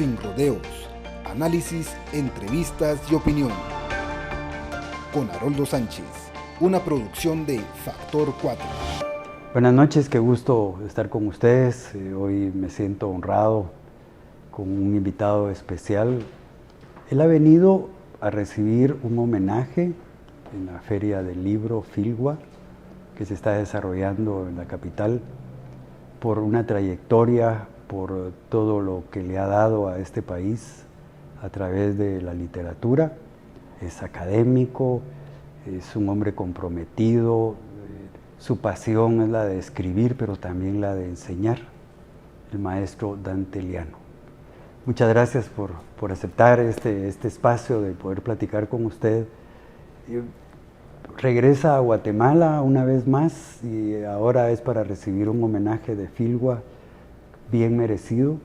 sin rodeos, análisis, entrevistas y opinión. Con Haroldo Sánchez, una producción de Factor 4. Buenas noches, qué gusto estar con ustedes. Hoy me siento honrado con un invitado especial. Él ha venido a recibir un homenaje en la Feria del Libro Filgua, que se está desarrollando en la capital, por una trayectoria, por todo lo que le ha dado a este país a través de la literatura. Es académico, es un hombre comprometido, su pasión es la de escribir, pero también la de enseñar, el maestro Dante Liano. Muchas gracias por aceptar este espacio de poder platicar con usted. Regresa a Guatemala una vez más y ahora es para recibir un homenaje de Filgua bien merecido,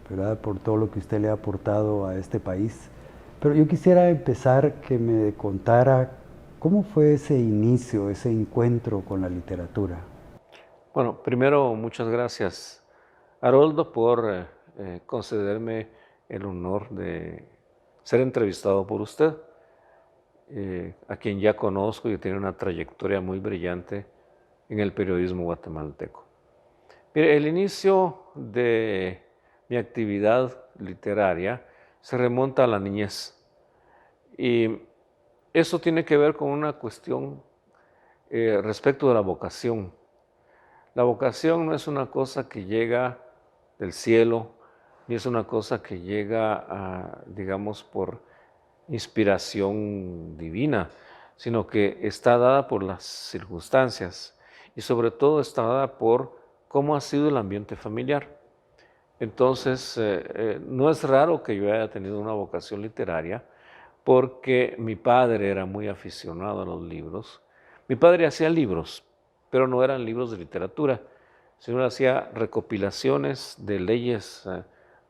¿verdad?, por todo lo que usted le ha aportado a este país. Pero yo quisiera empezar que me contara cómo fue ese inicio, ese encuentro con la literatura. Bueno, primero muchas gracias, Haroldo, por concederme el honor de ser entrevistado por usted, a quien ya conozco y tiene una trayectoria muy brillante en el periodismo guatemalteco. Mire, el inicio de mi actividad literaria se remonta a la niñez y eso tiene que ver con una cuestión respecto de la vocación. La vocación no es una cosa que llega del cielo, ni es una cosa que llega, digamos, por inspiración divina, sino que está dada por las circunstancias y sobre todo está dada por cómo ha sido el ambiente familiar. Entonces, no es raro que yo haya tenido una vocación literaria, porque mi padre era muy aficionado a los libros. Mi padre hacía libros, pero no eran libros de literatura, sino hacía recopilaciones de leyes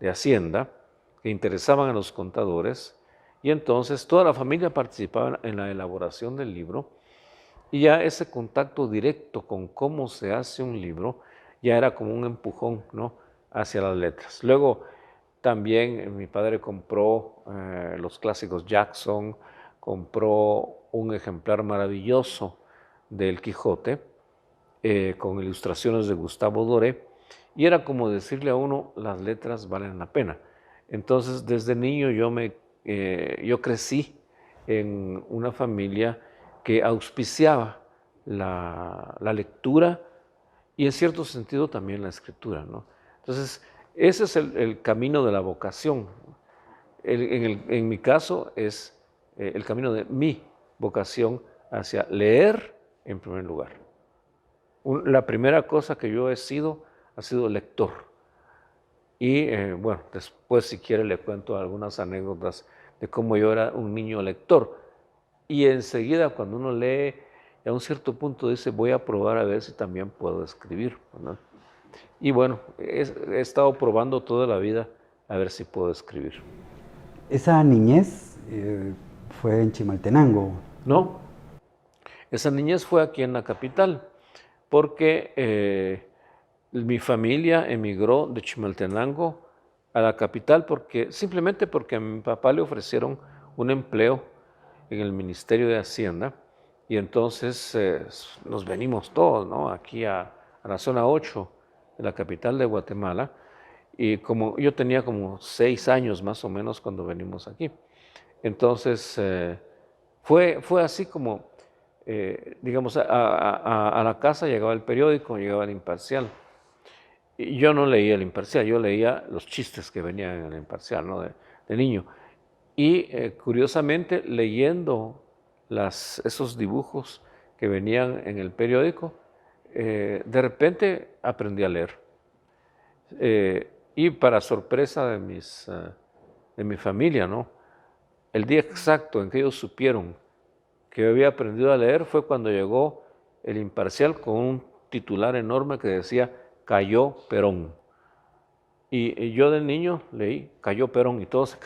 de Hacienda que interesaban a los contadores, y entonces toda la familia participaba en la elaboración del libro, y ya ese contacto directo con cómo se hace un libro ya era como un empujón, ¿no?, hacia las letras. Luego también mi padre compró los clásicos Jackson, compró un ejemplar maravilloso del Quijote con ilustraciones de Gustavo Doré, y era como decirle a uno, las letras valen la pena. Entonces, desde niño yo crecí en una familia que auspiciaba la lectura y en cierto sentido también la escritura, ¿no? Entonces, ese es el camino de la vocación. En mi caso es el camino de mi vocación hacia leer en primer lugar. La primera cosa que yo he sido ha sido lector. Y bueno, después si quiere le cuento algunas anécdotas de cómo yo era un niño lector. Y enseguida cuando uno lee, a un cierto punto dice, voy a probar a ver si también puedo escribir, ¿no? Y bueno, he estado probando toda la vida a ver si puedo escribir. Esa niñez fue en Chimaltenango. No, esa niñez fue aquí en la capital, porque mi familia emigró de Chimaltenango a la capital simplemente porque a mi papá le ofrecieron un empleo en el Ministerio de Hacienda, y entonces nos venimos todos, ¿no?, aquí a la zona 8 de la capital de Guatemala, y como yo tenía como 6 años más o menos cuando venimos aquí. Entonces fue así como, digamos, a la casa llegaba el periódico, llegaba el Imparcial. Y yo no leía el Imparcial, yo leía los chistes que venían en el Imparcial, ¿no?, de niño. Y curiosamente, leyendo esos dibujos que venían en el periódico, de repente aprendí a leer. Y para sorpresa de mi familia, ¿no?, el día exacto en que ellos supieron que yo había aprendido a leer fue cuando llegó el Imparcial con un titular enorme que decía, cayó Perón. Y yo de niño leí, cayó Perón, y todos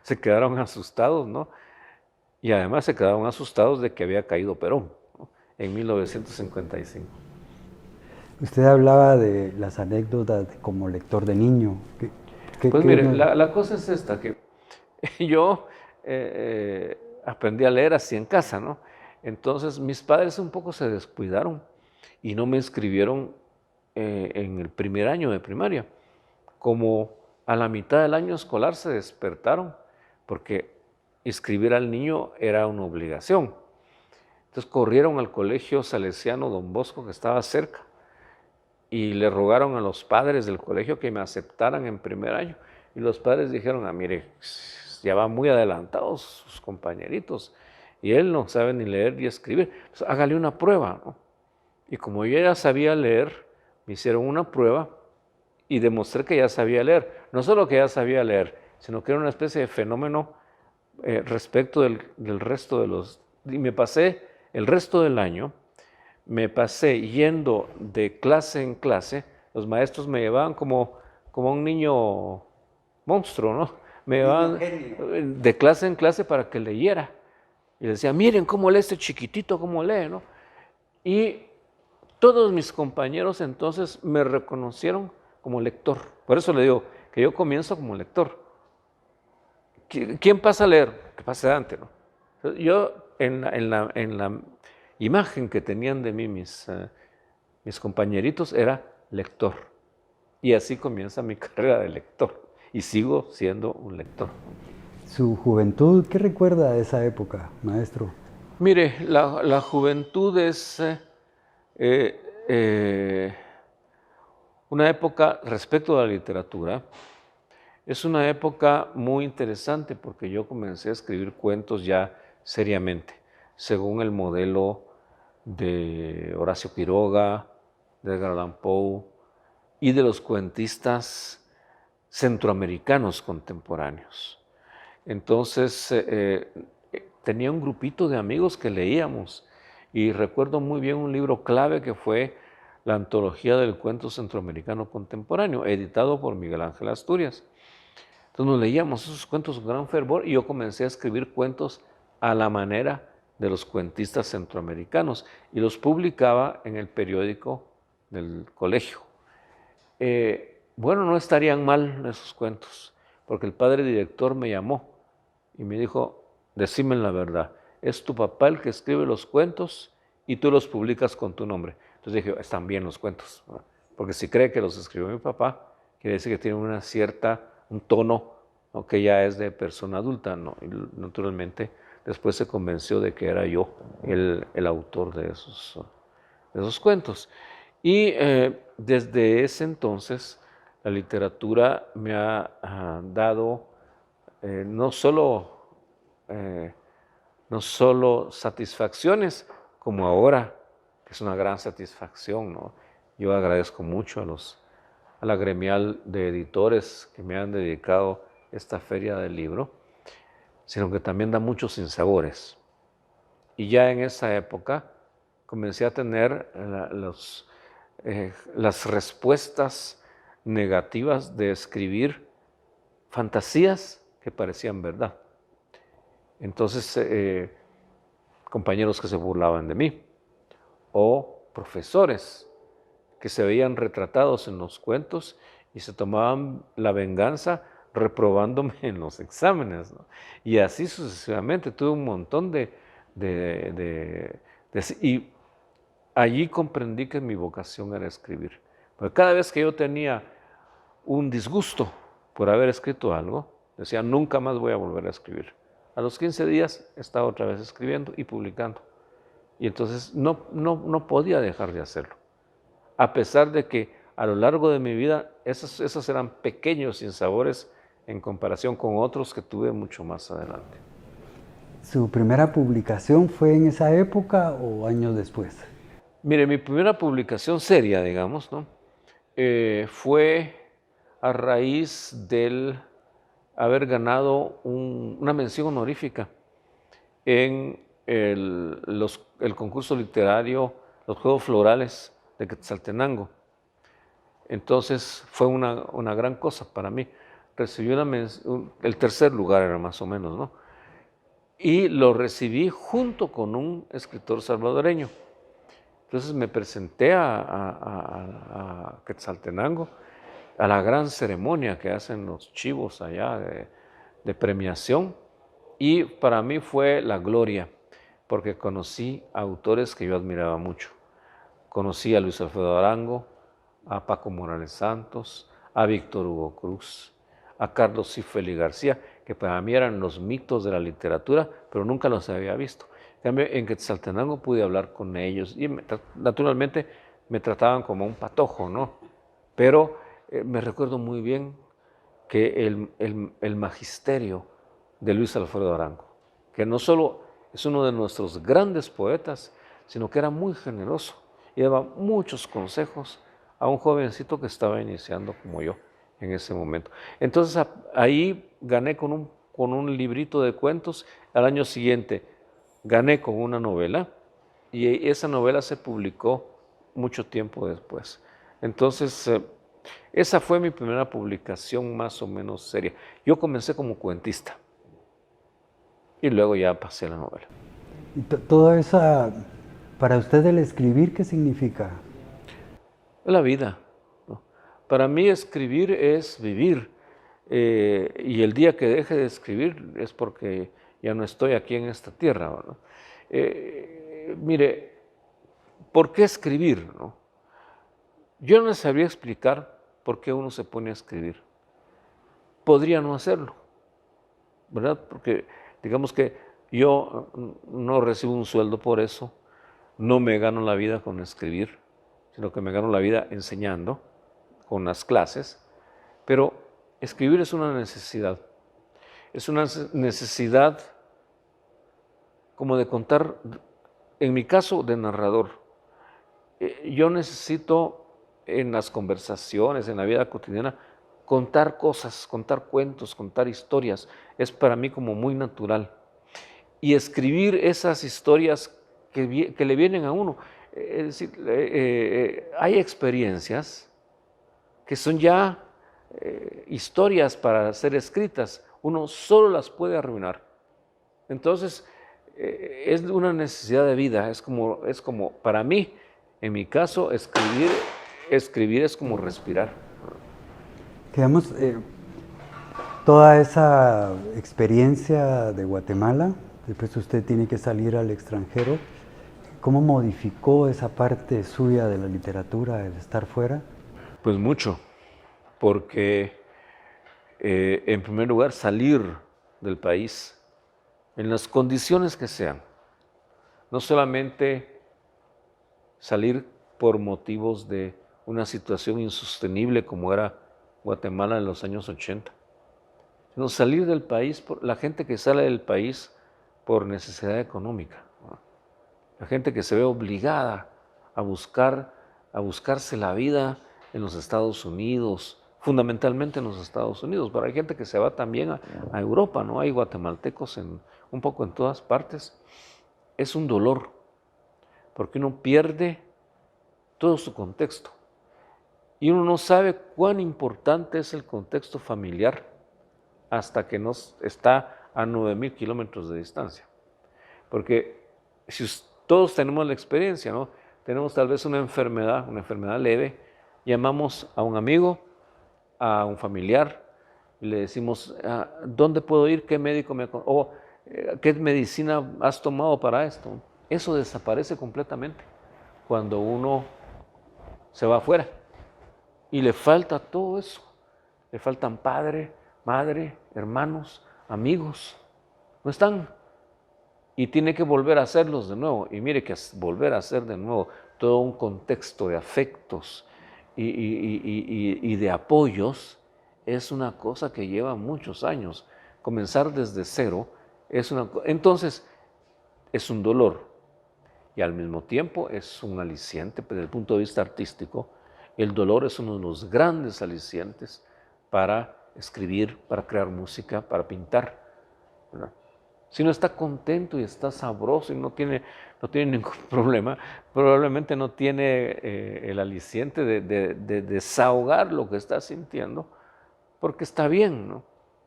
se quedaron asustados, ¿no? Y además se quedaron asustados de que había caído Perón, ¿no?, en 1955. Usted hablaba de las anécdotas como lector de niño. Pues mire, la cosa es esta, que yo aprendí a leer así en casa, ¿no? Entonces mis padres un poco se descuidaron y no me inscribieron en el primer año de primaria. Como a la mitad del año escolar se despertaron, porque inscribir al niño era una obligación. Entonces corrieron al colegio salesiano Don Bosco, que estaba cerca, y le rogaron a los padres del colegio que me aceptaran en primer año. Y los padres dijeron, mire, ya van muy adelantados sus compañeritos, y él no sabe ni leer ni escribir, pues hágale una prueba, ¿no? Y como yo ya sabía leer, me hicieron una prueba y demostré que ya sabía leer. No solo que ya sabía leer, sino que era una especie de fenómeno respecto del resto de los... Y me pasé el resto del año, me pasé yendo de clase en clase. Los maestros me llevaban como un niño monstruo, ¿no? Me llevaban de clase en clase para que leyera. Y decía, miren cómo lee este chiquitito, cómo lee, ¿no? Y todos mis compañeros entonces me reconocieron como lector. Por eso le digo que yo comienzo como lector. ¿Quién pasa a leer? Que pase Dante, ¿no? Yo, en la imagen que tenían de mí mis compañeritos, era lector. Y así comienza mi carrera de lector. Y sigo siendo un lector. ¿Su juventud qué recuerda de esa época, maestro? Mire, la juventud es una época, respecto a la literatura, es una época muy interesante porque yo comencé a escribir cuentos ya seriamente, según el modelo de Horacio Quiroga, de Edgar Allan Poe y de los cuentistas centroamericanos contemporáneos. Entonces, tenía un grupito de amigos que leíamos y recuerdo muy bien un libro clave que fue la Antología del Cuento Centroamericano Contemporáneo, editado por Miguel Ángel Asturias. Entonces nos leíamos esos cuentos con gran fervor y yo comencé a escribir cuentos a la manera de los cuentistas centroamericanos y los publicaba en el periódico del colegio. Bueno, no estarían mal esos cuentos, porque el padre director me llamó y me dijo, decime la verdad, ¿es tu papá el que escribe los cuentos y tú los publicas con tu nombre? Entonces dije, están bien los cuentos, ¿no? Porque si cree que los escribió mi papá, quiere decir que tienen un tono, ¿no?, que ya es de persona adulta, ¿no? Y naturalmente después se convenció de que era yo el autor de esos cuentos. Y desde ese entonces la literatura me ha dado no solo satisfacciones, como ahora, que es una gran satisfacción, ¿no? Yo agradezco mucho a la gremial de editores que me han dedicado esta feria del libro, sino que también da muchos sinsabores. Y ya en esa época comencé a tener las respuestas negativas de escribir fantasías que parecían verdad. Entonces, compañeros que se burlaban de mí o profesores que se veían retratados en los cuentos y se tomaban la venganza reprobándome en los exámenes, ¿no? Y así sucesivamente, tuve un montón y allí comprendí que mi vocación era escribir. Porque cada vez que yo tenía un disgusto por haber escrito algo, decía, nunca más voy a volver a escribir. A los 15 días estaba otra vez escribiendo y publicando. Y entonces no podía dejar de hacerlo. A pesar de que a lo largo de mi vida esos eran pequeños sinsabores en comparación con otros que tuve mucho más adelante. ¿Su primera publicación fue en esa época o años después? Mire, mi primera publicación seria, digamos, ¿no? Fue a raíz del haber ganado una mención honorífica en el concurso literario, los Juegos Florales de Quetzaltenango. Entonces fue una gran cosa para mí. Recibí el tercer lugar era más o menos, ¿no? Y lo recibí junto con un escritor salvadoreño. Entonces me presenté a Quetzaltenango a la gran ceremonia que hacen los chivos allá de premiación. Y para mí fue la gloria, porque conocí a autores que yo admiraba mucho. Conocí a Luis Alfredo Arango, a Paco Morales Santos, a Víctor Hugo Cruz, a Carlos Zífeli García, que para mí eran los mitos de la literatura, pero nunca los había visto. En cambio, en Quetzaltenango pude hablar con ellos y naturalmente me trataban como un patojo, ¿no? Pero me recuerdo muy bien que el magisterio de Luis Alfredo Arango, que no solo es uno de nuestros grandes poetas, sino que era muy generoso y daba muchos consejos a un jovencito que estaba iniciando como yo en ese momento. Entonces ahí gané con un librito de cuentos. Al año siguiente gané con una novela y esa novela se publicó mucho tiempo después. Entonces esa fue mi primera publicación más o menos seria. Yo comencé como cuentista y luego ya pasé a la novela. Y toda esa, para usted el escribir, ¿qué significa? La vida, ¿no? Para mí escribir es vivir, y el día que deje de escribir es porque ya no estoy aquí en esta tierra, ¿no? Mire, ¿por qué escribir, no? Yo no sabría explicar por qué uno se pone a escribir. Podría no hacerlo, ¿verdad? Porque digamos que yo no recibo un sueldo por eso, no me gano la vida con escribir, sino que me gano la vida enseñando con las clases, pero escribir es una necesidad como de contar, en mi caso de narrador. Yo necesito en las conversaciones, en la vida cotidiana, contar cosas, contar cuentos, contar historias, es para mí como muy natural. Y escribir esas historias que le vienen a uno. Es decir, hay experiencias que son ya historias para ser escritas, uno solo las puede arruinar. Entonces, es una necesidad de vida, es como para mí, en mi caso, escribir es como respirar. Digamos, toda esa experiencia de Guatemala, después usted tiene que salir al extranjero, ¿cómo modificó esa parte suya de la literatura, el estar fuera? Pues mucho, porque en primer lugar salir del país en las condiciones que sean, no solamente salir por motivos de una situación insostenible como era Guatemala en los años 80, sino salir del país, la gente que sale del país por necesidad económica, ¿no? La gente que se ve obligada a buscarse la vida en los Estados Unidos, fundamentalmente en los Estados Unidos, pero hay gente que se va también a Europa, ¿no? Hay guatemaltecos un poco en todas partes. Es un dolor, porque uno pierde todo su contexto y uno no sabe cuán importante es el contexto familiar hasta que está a 9,000 kilómetros de distancia. Porque si todos tenemos la experiencia, ¿no? Tenemos tal vez una enfermedad leve, llamamos a un amigo, a un familiar, y le decimos, ¿dónde puedo ir? ¿Qué médico o qué medicina has tomado para esto? Eso desaparece completamente cuando uno se va afuera y le falta todo eso. Le faltan padre, madre, hermanos, amigos. No están. Y tiene que volver a hacerlos de nuevo. Y mire que volver a hacer de nuevo todo un contexto de afectos y de apoyos es una cosa que lleva muchos años. Comenzar desde cero entonces es un dolor y al mismo tiempo es un aliciente. Desde el punto de vista artístico, el dolor es uno de los grandes alicientes para escribir, para crear música, para pintar, ¿verdad? Si uno está contento y está sabroso y no tiene ningún problema, probablemente no tiene el aliciente de desahogar lo que está sintiendo, porque está bien, ¿no?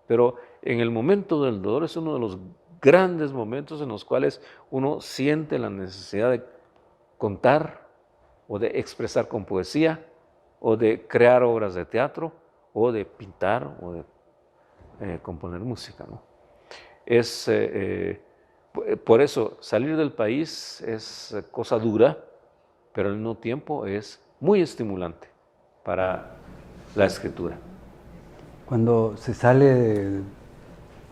Pero en el momento del dolor es uno de los grandes momentos en los cuales uno siente la necesidad de contar o de expresar con poesía o de crear obras de teatro o de pintar o de componer música, ¿no? Por eso salir del país es cosa dura, pero al mismo tiempo es muy estimulante para la escritura. Cuando se sale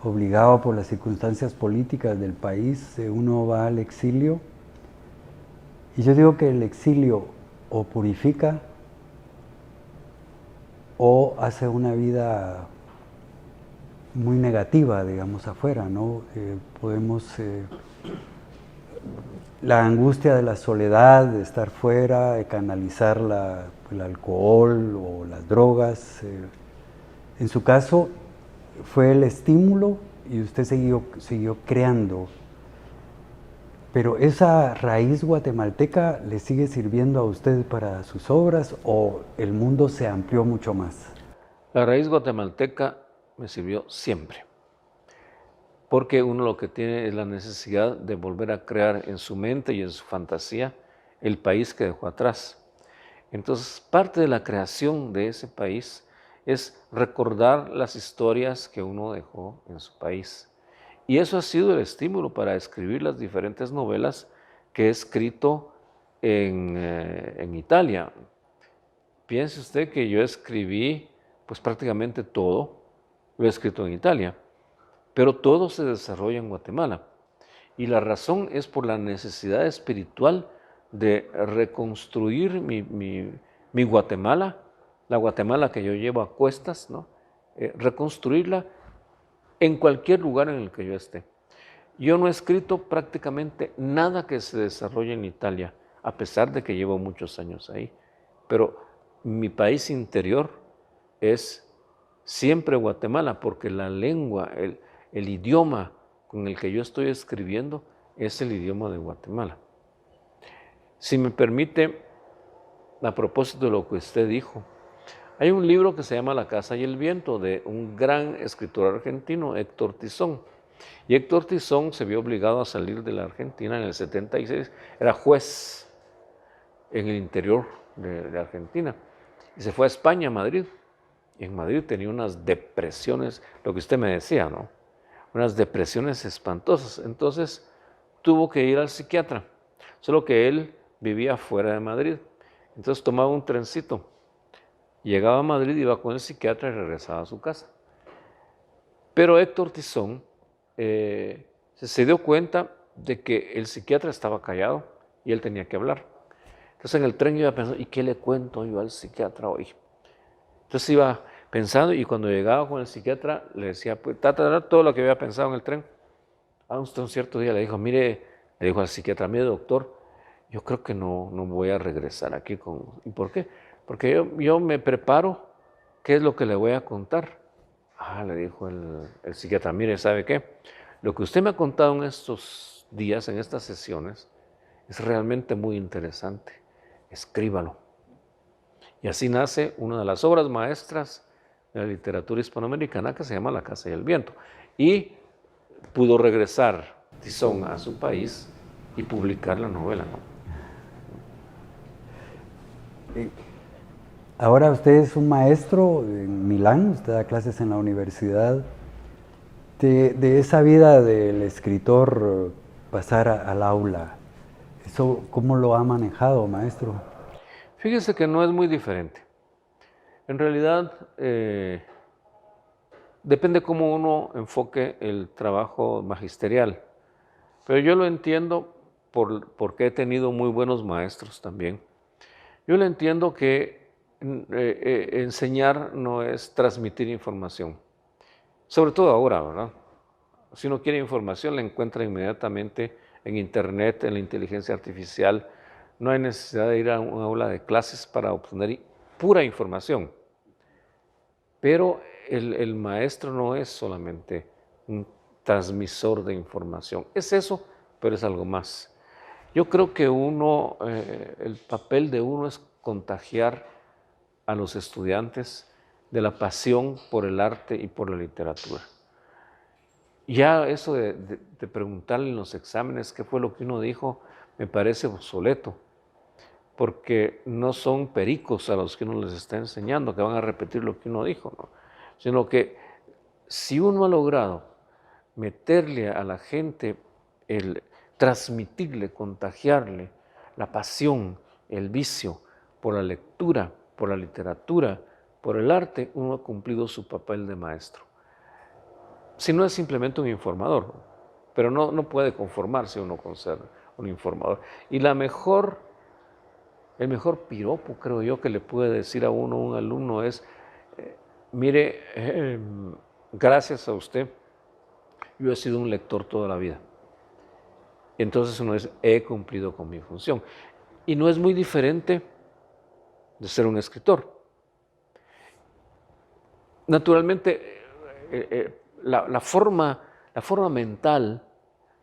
obligado por las circunstancias políticas del país, uno va al exilio, y yo digo que el exilio o purifica o hace una vida muy negativa, digamos, afuera, ¿no? La angustia de la soledad, de estar fuera, de canalizar el alcohol o las drogas. En su caso, fue el estímulo y usted siguió creando. Pero ¿esa raíz guatemalteca le sigue sirviendo a usted para sus obras o el mundo se amplió mucho más? La raíz guatemalteca me sirvió siempre, porque uno lo que tiene es la necesidad de volver a crear en su mente y en su fantasía el país que dejó atrás. Entonces, parte de la creación de ese país es recordar las historias que uno dejó en su país. Y eso ha sido el estímulo para escribir las diferentes novelas que he escrito en Italia. Piense usted que yo escribí pues prácticamente todo, lo he escrito en Italia, pero todo se desarrolla en Guatemala. Y la razón es por la necesidad espiritual de reconstruir mi Guatemala, la Guatemala que yo llevo a cuestas, ¿no? Reconstruirla en cualquier lugar en el que yo esté. Yo no he escrito prácticamente nada que se desarrolle en Italia, a pesar de que llevo muchos años ahí. Pero mi país interior es siempre Guatemala, porque la lengua, el idioma con el que yo estoy escribiendo es el idioma de Guatemala. Si me permite, a propósito de lo que usted dijo, hay un libro que se llama La Casa y el Viento, de un gran escritor argentino, Héctor Tizón. Y Héctor Tizón se vio obligado a salir de la Argentina en el 76, era juez en el interior de Argentina, y se fue a España, a Madrid. Y en Madrid tenía unas depresiones, lo que usted me decía, ¿no? Unas depresiones espantosas. Entonces tuvo que ir al psiquiatra, solo que él vivía fuera de Madrid. Entonces tomaba un trencito, llegaba a Madrid, iba con el psiquiatra y regresaba a su casa. Pero Héctor Tizón se dio cuenta de que el psiquiatra estaba callado y él tenía que hablar. Entonces en el tren iba pensando, ¿y qué le cuento yo al psiquiatra hoy? Entonces iba pensando y cuando llegaba con el psiquiatra le decía, pues, todo lo que había pensado en el tren. Usted un cierto día le dijo, mire, le dijo al psiquiatra, mire doctor, yo creo que no voy a regresar aquí con... ¿Y por qué? Porque yo me preparo, ¿qué es lo que le voy a contar? Le dijo el psiquiatra, mire, ¿sabe qué? Lo que usted me ha contado en estos días, en estas sesiones, es realmente muy interesante. Escríbalo. Y así nace una de las obras maestras de la literatura hispanoamericana que se llama La Casa y el Viento. Y pudo regresar Tizón a su país y publicar la novela, ¿no? Ahora usted es un maestro en Milán, usted da clases en la universidad. De esa vida del escritor pasar al aula, ¿eso cómo lo ha manejado, maestro? Fíjese que no es muy diferente. En realidad, depende cómo uno enfoque el trabajo magisterial. Pero yo lo entiendo porque he tenido muy buenos maestros también. Yo lo entiendo que enseñar no es transmitir información. Sobre todo ahora, ¿verdad? Si uno quiere información, la encuentra inmediatamente en Internet, en la inteligencia artificial. No hay necesidad de ir a un aula de clases para obtener pura información. Pero el maestro no es solamente un transmisor de información. Es eso, pero es algo más. Yo creo que el papel de uno es contagiar a los estudiantes de la pasión por el arte y por la literatura. Ya eso de preguntarle en los exámenes qué fue lo que uno dijo, me parece obsoleto. porque no son pericos a los que uno les está enseñando, que van a repetir lo que uno dijo, ¿no? Sino que si uno ha logrado meterle a la gente, transmitirle, contagiarle la pasión, el vicio por la lectura, por la literatura, por el arte, uno ha cumplido su papel de maestro. Si no es simplemente un informador, pero no puede conformarse uno con ser un informador. Y el mejor piropo, creo yo, que le puede decir a uno un alumno es, mire, gracias a usted, yo he sido un lector toda la vida. Entonces uno dice, he cumplido con mi función. Y no es muy diferente de ser un escritor. Naturalmente, la forma mental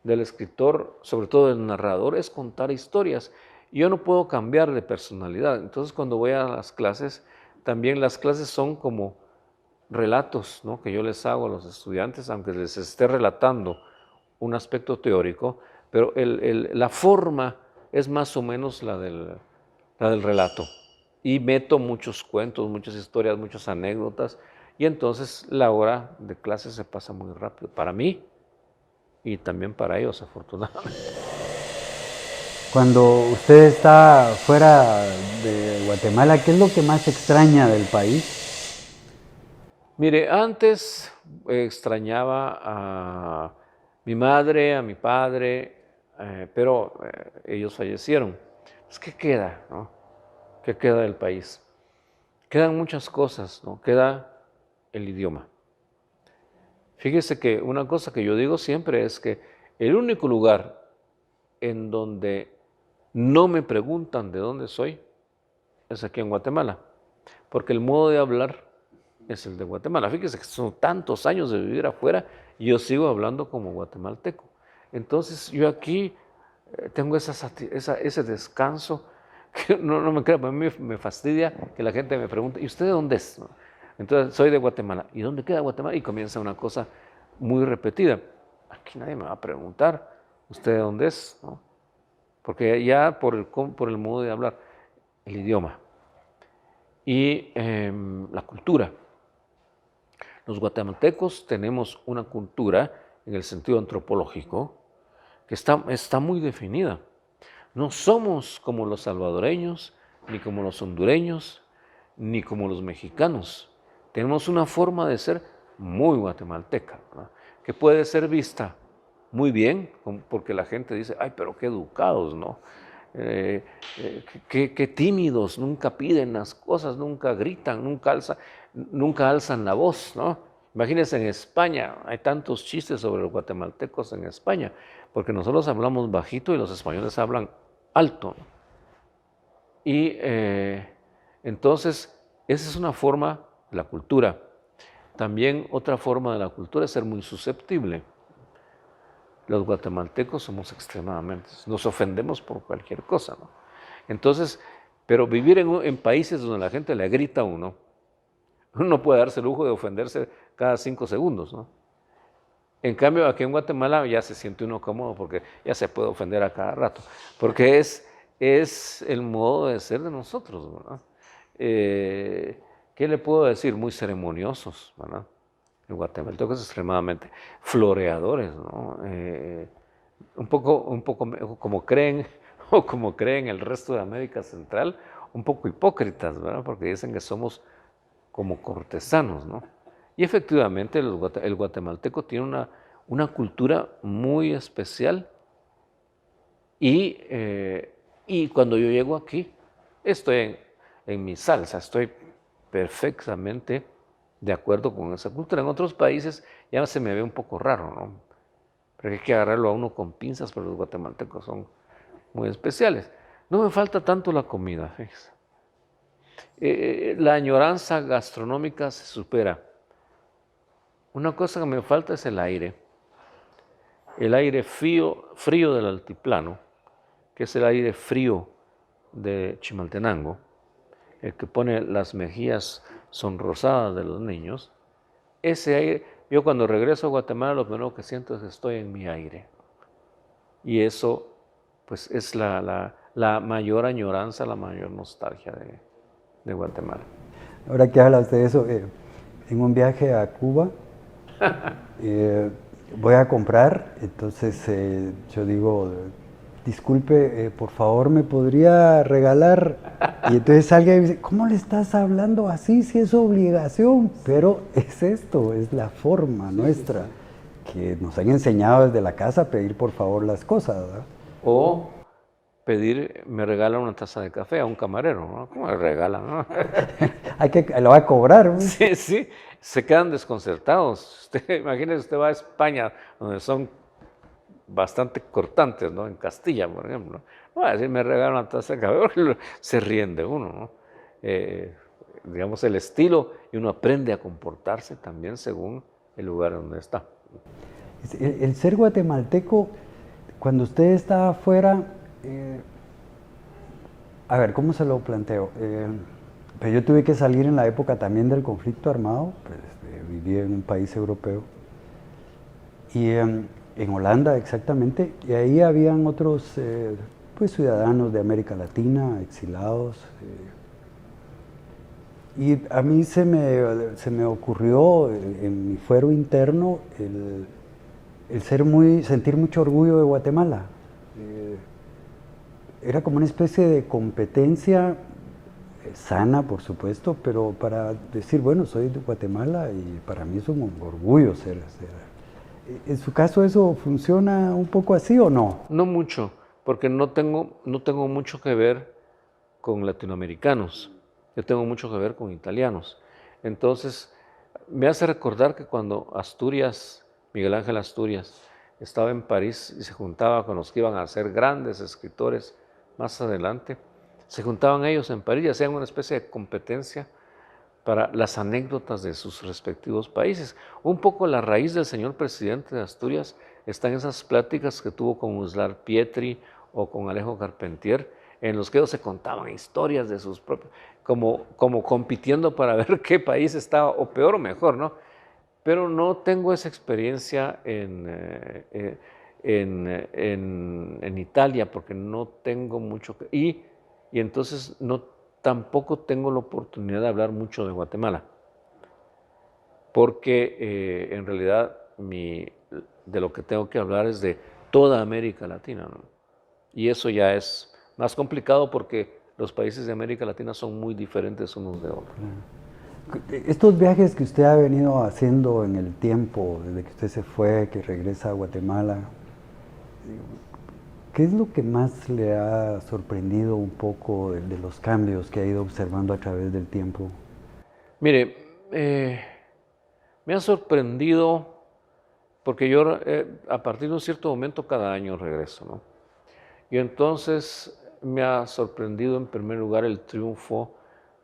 del escritor, sobre todo del narrador, es contar historias. Y yo no puedo cambiar de personalidad. Entonces, cuando voy a las clases, también las clases son como relatos, ¿no?, que yo les hago a los estudiantes, aunque les esté relatando un aspecto teórico, pero la forma es más o menos la del relato. Y meto muchos cuentos, muchas historias, muchas anécdotas, y entonces la hora de clase se pasa muy rápido, para mí y también para ellos, afortunadamente. Cuando usted está fuera de Guatemala, ¿qué es lo que más extraña del país? Mire, antes extrañaba a mi madre, a mi padre, pero ellos fallecieron. Pues, ¿qué queda, no? ¿Qué queda del país? Quedan muchas cosas, ¿no? Queda el idioma. Fíjese que una cosa que yo digo siempre es que el único lugar en donde no me preguntan de dónde soy es aquí en Guatemala, porque el modo de hablar es el de Guatemala. Fíjese que son tantos años de vivir afuera y yo sigo hablando como guatemalteco. Entonces yo aquí tengo ese descanso que no me crea, a mí me fastidia que la gente me pregunte, ¿y usted de dónde es? Entonces soy de Guatemala. ¿Y dónde queda Guatemala? Y comienza una cosa muy repetida. Aquí nadie me va a preguntar, ¿usted de dónde es? ¿No? Porque ya por el modo de hablar, el idioma y la cultura. Los guatemaltecos tenemos una cultura, en el sentido antropológico, que está muy definida. No somos como los salvadoreños, ni como los hondureños, ni como los mexicanos. Tenemos una forma de ser muy guatemalteca, ¿verdad?, que puede ser vista muy bien, porque la gente dice, ay, pero qué educados, ¿no? Qué tímidos, nunca piden las cosas, nunca gritan, nunca alzan la voz, ¿no? Imagínense en España, hay tantos chistes sobre los guatemaltecos en España, porque nosotros hablamos bajito y los españoles hablan alto, ¿no? Y entonces, esa es una forma de la cultura. También otra forma de la cultura es ser muy susceptible. Los guatemaltecos somos extremadamente, nos ofendemos por cualquier cosa, ¿no? Entonces, pero vivir en países donde la gente le grita a uno no puede darse el lujo de ofenderse cada 5 segundos, ¿no? En cambio, aquí en Guatemala ya se siente uno cómodo porque ya se puede ofender a cada rato, porque es el modo de ser de nosotros, ¿verdad? ¿Qué le puedo decir? Muy ceremoniosos, ¿verdad? El guatemalteco es extremadamente floreadores, ¿no? Un poco como creen, o como creen el resto de América Central, un poco hipócritas, ¿verdad? Porque dicen que somos como cortesanos, ¿no? Y efectivamente el guatemalteco tiene una cultura muy especial y cuando yo llego aquí estoy en mi salsa, estoy perfectamente de acuerdo con esa cultura. En otros países ya se me ve un poco raro, ¿no? Pero hay que agarrarlo a uno con pinzas, pero los guatemaltecos son muy especiales. No me falta tanto la comida, fíjese. La añoranza gastronómica se supera. Una cosa que me falta es el aire frío del altiplano, que es el aire frío de Chimaltenango, el que pone las mejillas sonrosadas de los niños. Ese aire, yo cuando regreso a Guatemala lo primero que siento es que estoy en mi aire. Y eso pues es la la mayor añoranza, la mayor nostalgia de Guatemala. Ahora que habla usted de eso, en un viaje a Cuba voy a comprar, entonces yo digo, disculpe, por favor, ¿me podría regalar? Y entonces alguien dice, ¿cómo le estás hablando así si es obligación? Pero es esto, es la forma nuestra, que nos han enseñado desde la casa a pedir por favor las cosas, ¿verdad? O pedir, me regala una taza de café a un camarero, ¿no? ¿Cómo le regala, no? Lo va a cobrar, ¿no? Sí, sí, se quedan desconcertados. Imagínese, usted va a España, donde son bastante cortantes, ¿no? En Castilla, por ejemplo. No va a decir, me regala una taza de café, se ríen de uno, ¿no? Digamos, el estilo, y uno aprende a comportarse también según el lugar donde está. El ser guatemalteco, cuando usted está afuera, a ver, ¿cómo se lo planteo? Pues yo tuve que salir en la época también del conflicto armado, pues, viví en un país europeo, y en Holanda exactamente, y ahí habían otros pues, ciudadanos de América Latina, exilados, y a mí se me ocurrió en mi fuero interno el sentir mucho orgullo de Guatemala. Era como una especie de competencia sana, por supuesto, pero para decir, bueno, soy de Guatemala y para mí es un orgullo ser. ¿En su caso eso funciona un poco así o no? No mucho, porque no tengo mucho que ver con latinoamericanos, yo tengo mucho que ver con italianos. Entonces, me hace recordar que cuando Miguel Ángel Asturias, estaba en París y se juntaba con los que iban a ser grandes escritores más adelante, se juntaban ellos en París y hacían una especie de competencia para las anécdotas de sus respectivos países. Un poco la raíz del señor presidente de Asturias está en esas pláticas que tuvo con Uslar Pietri o con Alejo Carpentier, en los que ellos se contaban historias de sus propios, como compitiendo para ver qué país estaba o peor o mejor, ¿no? Pero no tengo esa experiencia en Italia, porque no tengo mucho que... Y entonces tampoco tengo la oportunidad de hablar mucho de Guatemala, porque en realidad de lo que tengo que hablar es de toda América Latina, ¿no? Y eso ya es más complicado porque los países de América Latina son muy diferentes unos de otros. Estos viajes que usted ha venido haciendo en el tiempo, desde que usted se fue, que regresa a Guatemala, ¿qué es lo que más le ha sorprendido un poco de los cambios que ha ido observando a través del tiempo? Mire, me ha sorprendido porque yo a partir de un cierto momento cada año regreso, ¿no? Y entonces me ha sorprendido en primer lugar el triunfo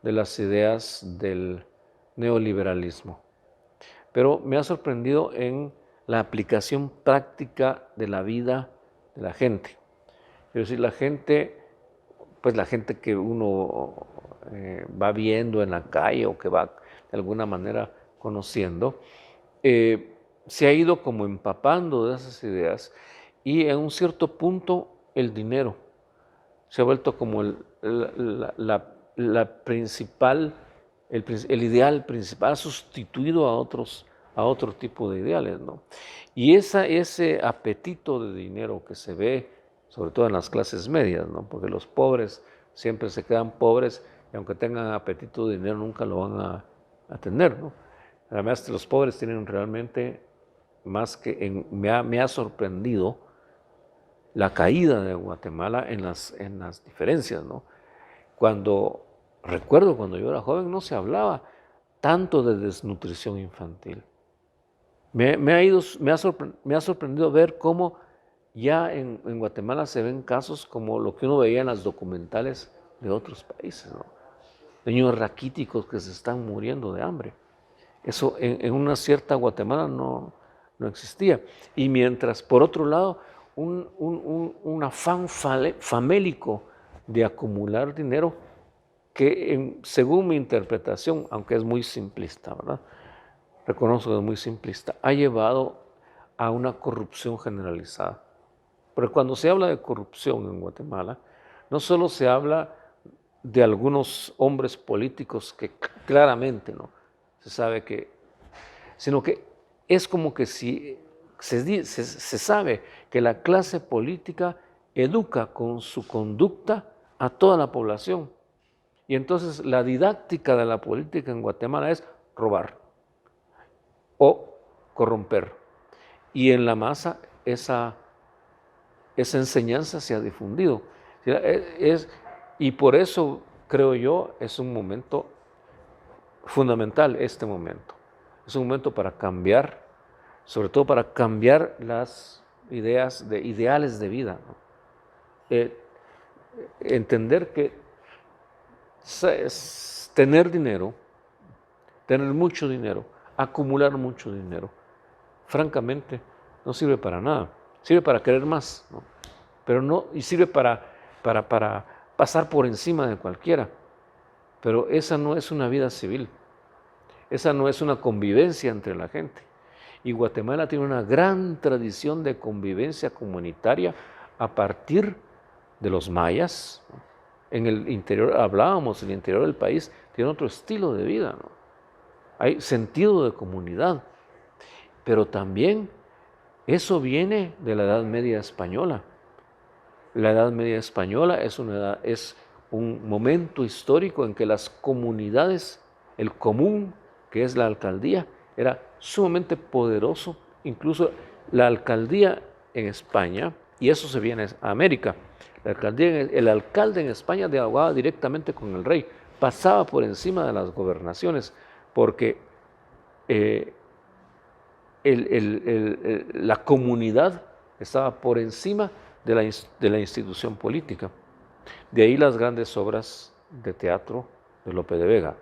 de las ideas del neoliberalismo, pero me ha sorprendido en la aplicación práctica de la vida de la gente. Es decir, la gente que uno va viendo en la calle o que va de alguna manera conociendo, se ha ido como empapando de esas ideas y en un cierto punto el dinero se ha vuelto como la principal, el ideal principal, ha sustituido a otro tipo de ideales, ¿no? Y ese apetito de dinero que se ve, sobre todo en las clases medias, ¿no? Porque los pobres siempre se quedan pobres y aunque tengan apetito de dinero nunca lo van a tener, ¿no? Además, los pobres tienen realmente más que... me ha sorprendido la caída de Guatemala en las diferencias, ¿no? Recuerdo cuando yo era joven no se hablaba tanto de desnutrición infantil. Me ha sorprendido ver cómo ya en Guatemala se ven casos como lo que uno veía en las documentales de otros países, ¿no? Niños raquíticos que se están muriendo de hambre. Eso en una cierta Guatemala no existía. Y mientras, por otro lado, un afán famélico de acumular dinero que, según mi interpretación, aunque es muy simplista, ¿verdad? Reconozco que es muy simplista, ha llevado a una corrupción generalizada. Pero cuando se habla de corrupción en Guatemala, no solo se habla de algunos hombres políticos que claramente no se sabe que, sino que es como que si se sabe que la clase política educa con su conducta a toda la población. Y entonces la didáctica de la política en Guatemala es robar o corromper. Y en la masa esa enseñanza se ha difundido. Y por eso, creo yo, es un momento fundamental este momento. Es un momento para cambiar, sobre todo para cambiar las ideales de vida, ¿no? Entender que tener dinero, tener mucho dinero, acumular mucho dinero, francamente, no sirve para nada. Sirve para querer más, ¿no? Pero no, y sirve para pasar por encima de cualquiera. Pero esa no es una vida civil. Esa no es una convivencia entre la gente. Y Guatemala tiene una gran tradición de convivencia comunitaria a partir de los mayas, ¿no? En el interior, hablábamos, el interior del país tiene otro estilo de vida, ¿no? Hay sentido de comunidad, pero también eso viene de la Edad Media española. La Edad Media española es un momento histórico en que las comunidades, el común, que es la alcaldía, era sumamente poderoso. Incluso la alcaldía en España, y eso se viene a América, el alcalde en España dialogaba directamente con el rey, pasaba por encima de las gobernaciones, porque la comunidad estaba por encima de la institución política. De ahí las grandes obras de teatro de Lope de Vega.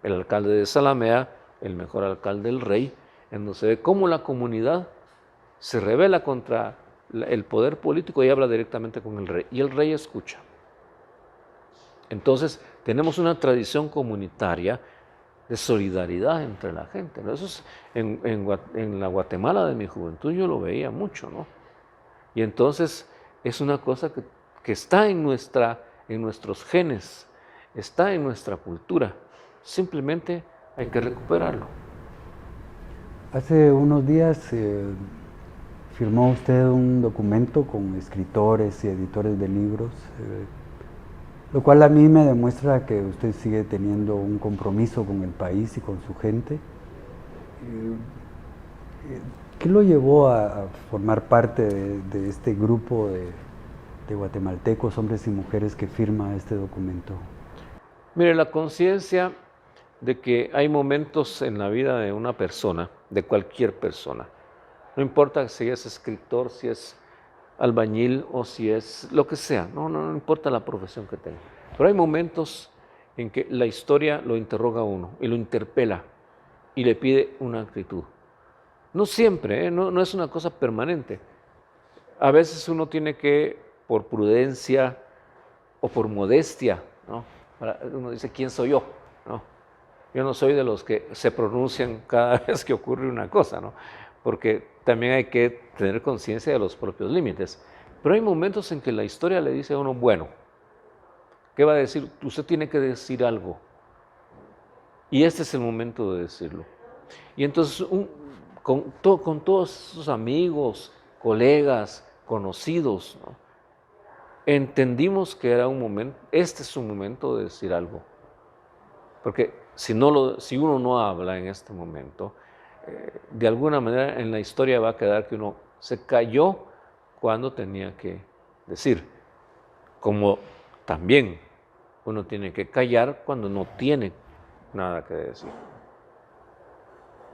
El alcalde de Zalamea, el mejor alcalde del rey, en donde se ve cómo la comunidad se rebela contra el poder político y habla directamente con el rey. Y el rey escucha. Entonces, tenemos una tradición comunitaria de solidaridad entre la gente, ¿no? Eso es, en la Guatemala de mi juventud yo lo veía mucho, ¿no? Y entonces es una cosa que está en nuestros genes, está en nuestra cultura. Simplemente hay que recuperarlo. Hace unos días firmó usted un documento con escritores y editores de libros, lo cual a mí me demuestra que usted sigue teniendo un compromiso con el país y con su gente. ¿Qué lo llevó a formar parte de este grupo de guatemaltecos, hombres y mujeres, que firma este documento? Mire, la conciencia de que hay momentos en la vida de una persona, de cualquier persona, no importa si es escritor, si es albañil o si es lo que sea, no importa la profesión que tenga, pero hay momentos en que la historia lo interroga a uno y lo interpela y le pide una actitud. No siempre, no es una cosa permanente. A veces uno tiene que, por prudencia o por modestia, ¿no? Uno dice, ¿quién soy yo? ¿No? Yo no soy de los que se pronuncian cada vez que ocurre una cosa, ¿no? Porque también hay que tener conciencia de los propios límites. Pero hay momentos en que la historia le dice a uno, bueno, ¿qué va a decir? Usted tiene que decir algo. Y este es el momento de decirlo. Y entonces, con todos sus amigos, colegas, conocidos, ¿no? Entendimos que era un momento, este es un momento de decir algo. Porque si uno no habla en este momento, de alguna manera en la historia va a quedar que uno se cayó cuando tenía que decir. Como también uno tiene que callar cuando no tiene nada que decir.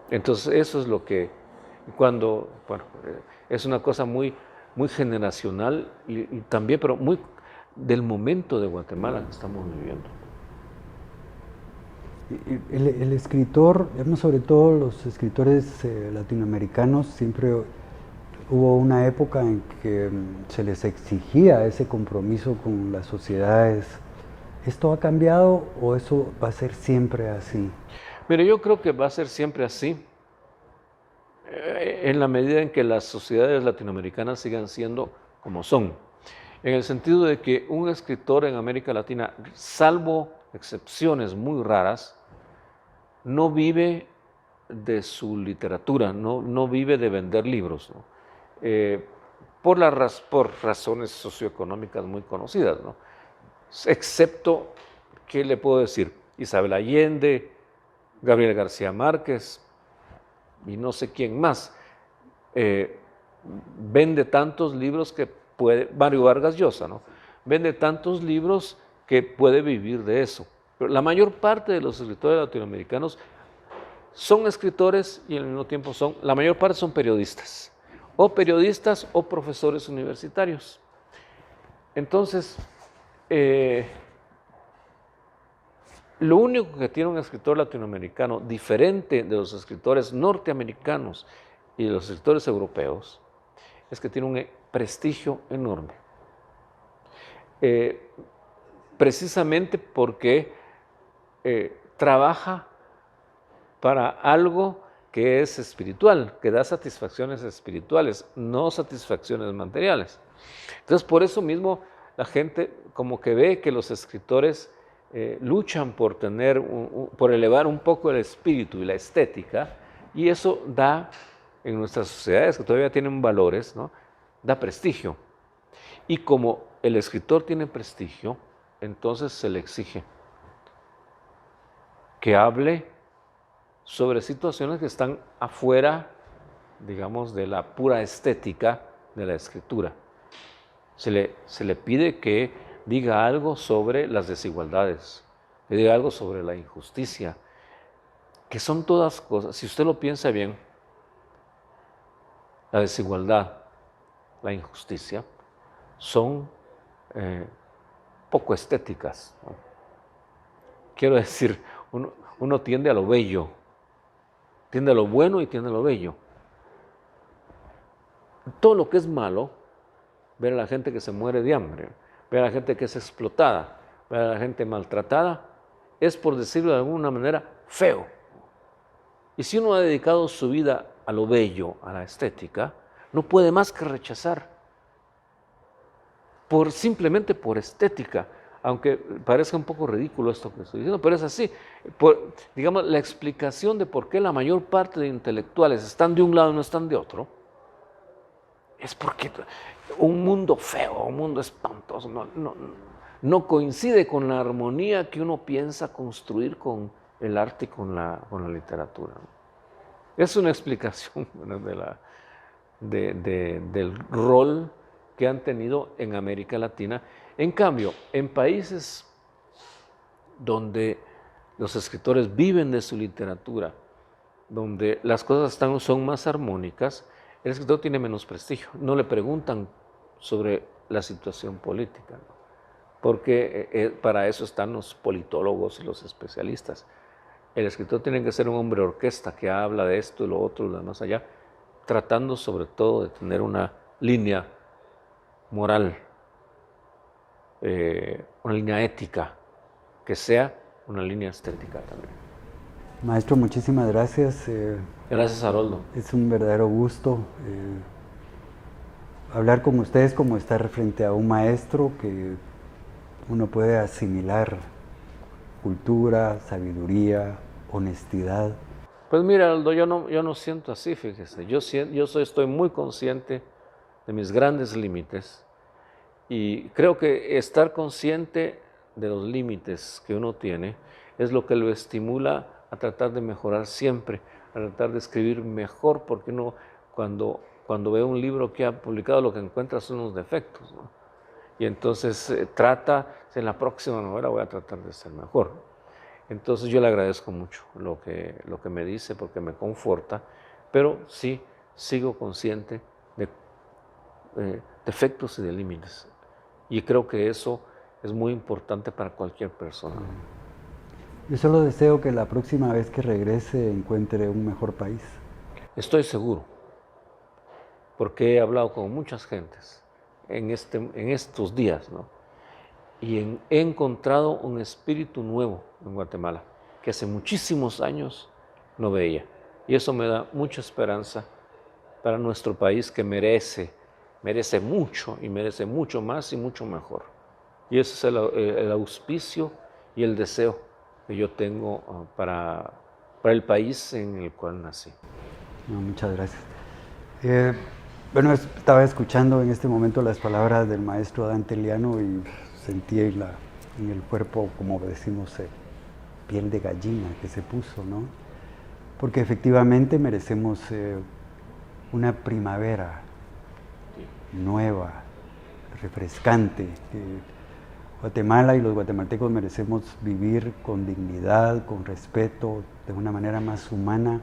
Entonces eso es lo que, es una cosa muy, muy generacional y también, pero muy del momento de Guatemala que estamos viviendo. El escritor, sobre todo los escritores latinoamericanos, siempre hubo una época en que se les exigía ese compromiso con las sociedades. ¿Esto ha cambiado o eso va a ser siempre así? Mire, yo creo que va a ser siempre así, en la medida en que las sociedades latinoamericanas sigan siendo como son. en el sentido de que un escritor en América Latina, salvo excepciones muy raras, no vive de su literatura, no vive de vender libros, ¿no? Por razones socioeconómicas muy conocidas, ¿no? Excepto, ¿qué le puedo decir? Isabel Allende, Gabriel García Márquez y no sé quién más. Vende tantos libros que puede, Mario Vargas Llosa, ¿no? Vende tantos libros que puede vivir de eso. Pero la mayor parte de los escritores latinoamericanos son escritores y al mismo tiempo la mayor parte son periodistas o profesores universitarios. Entonces, lo único que tiene un escritor latinoamericano diferente de los escritores norteamericanos y de los escritores europeos es que tiene un prestigio enorme. Precisamente porque trabaja para algo que es espiritual, que da satisfacciones espirituales, no satisfacciones materiales. Entonces, por eso mismo la gente como que ve que los escritores luchan por por elevar un poco el espíritu y la estética, y eso da, en nuestras sociedades que todavía tienen valores, ¿no?, da prestigio. Y como el escritor tiene prestigio, entonces se le exige que hable sobre situaciones que están afuera, digamos, de la pura estética de la escritura. Se le pide que diga algo sobre las desigualdades, que diga algo sobre la injusticia, que son todas cosas, si usted lo piensa bien, la desigualdad, la injusticia, son poco estéticas, ¿no? Quiero decir, uno tiende a lo bello, tiende a lo bueno y tiende a lo bello. Todo lo que es malo, ver a la gente que se muere de hambre, ver a la gente que es explotada, ver a la gente maltratada, es, por decirlo de alguna manera, feo. Y si uno ha dedicado su vida a lo bello, a la estética, no puede más que rechazar, simplemente por estética, aunque parezca un poco ridículo esto que estoy diciendo, pero es así. Digamos, la explicación de por qué la mayor parte de intelectuales están de un lado y no están de otro, es porque un mundo feo, un mundo espantoso, no coincide con la armonía que uno piensa construir con el arte y con la literatura. Es una explicación del rol que han tenido en América Latina. En cambio, en países donde los escritores viven de su literatura, donde las cosas son más armónicas, el escritor tiene menos prestigio. No le preguntan sobre la situación política, ¿no?, porque para eso están los politólogos y los especialistas. El escritor tiene que ser un hombre orquesta que habla de esto y lo otro y lo demás allá, tratando sobre todo de tener una línea moral, una línea ética, que sea una línea estética también. Maestro, muchísimas gracias. Gracias, Haroldo. Es un verdadero gusto hablar con ustedes, como estar frente a un maestro que uno puede asimilar cultura, sabiduría, honestidad. Pues mira, Aldo, yo no siento así, fíjese. Estoy muy consciente de mis grandes límites y creo que estar consciente de los límites que uno tiene es lo que lo estimula a tratar de mejorar siempre, a tratar de escribir mejor, porque uno cuando ve un libro que ha publicado lo que encuentra son los defectos, ¿no? Y entonces en la próxima novela voy a tratar de ser mejor. Entonces yo le agradezco mucho lo que me dice, porque me conforta, pero sí sigo consciente de defectos y de límites. Y creo que eso es muy importante para cualquier persona. Yo solo deseo que la próxima vez que regrese encuentre un mejor país. Estoy seguro, porque he hablado con muchas gentes en estos días, ¿no? Y he encontrado un espíritu nuevo en Guatemala, que hace muchísimos años no veía. Y eso me da mucha esperanza para nuestro país, que merece merece mucho y merece mucho más y mucho mejor. Y ese es el auspicio y el deseo que yo tengo para el país en el cual nací. No, muchas gracias. Bueno, estaba escuchando en este momento las palabras del maestro Dante Liano y sentí en el cuerpo, como decimos, piel de gallina que se puso, ¿no? Porque efectivamente merecemos una primavera nueva, refrescante. Guatemala y los guatemaltecos merecemos vivir con dignidad, con respeto, de una manera más humana,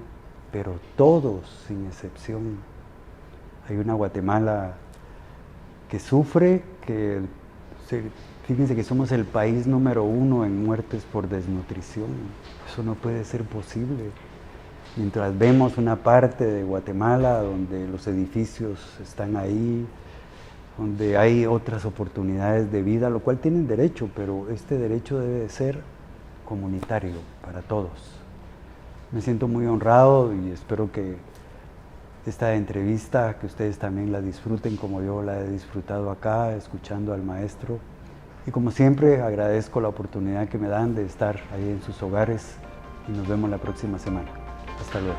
pero todos, sin excepción. Hay una Guatemala que sufre, fíjense que somos el país número 1 en muertes por desnutrición. Eso no puede ser posible. Mientras vemos una parte de Guatemala donde los edificios están ahí, donde hay otras oportunidades de vida, lo cual tienen derecho, pero este derecho debe de ser comunitario para todos. Me siento muy honrado y espero que esta entrevista, que ustedes también la disfruten como yo la he disfrutado acá, escuchando al maestro. Y como siempre, agradezco la oportunidad que me dan de estar ahí en sus hogares y nos vemos la próxima semana. Hasta luego.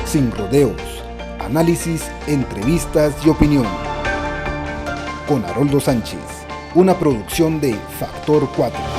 Sin rodeos, análisis, entrevistas y opinión. Con Haroldo Sánchez, una producción de Factor 4.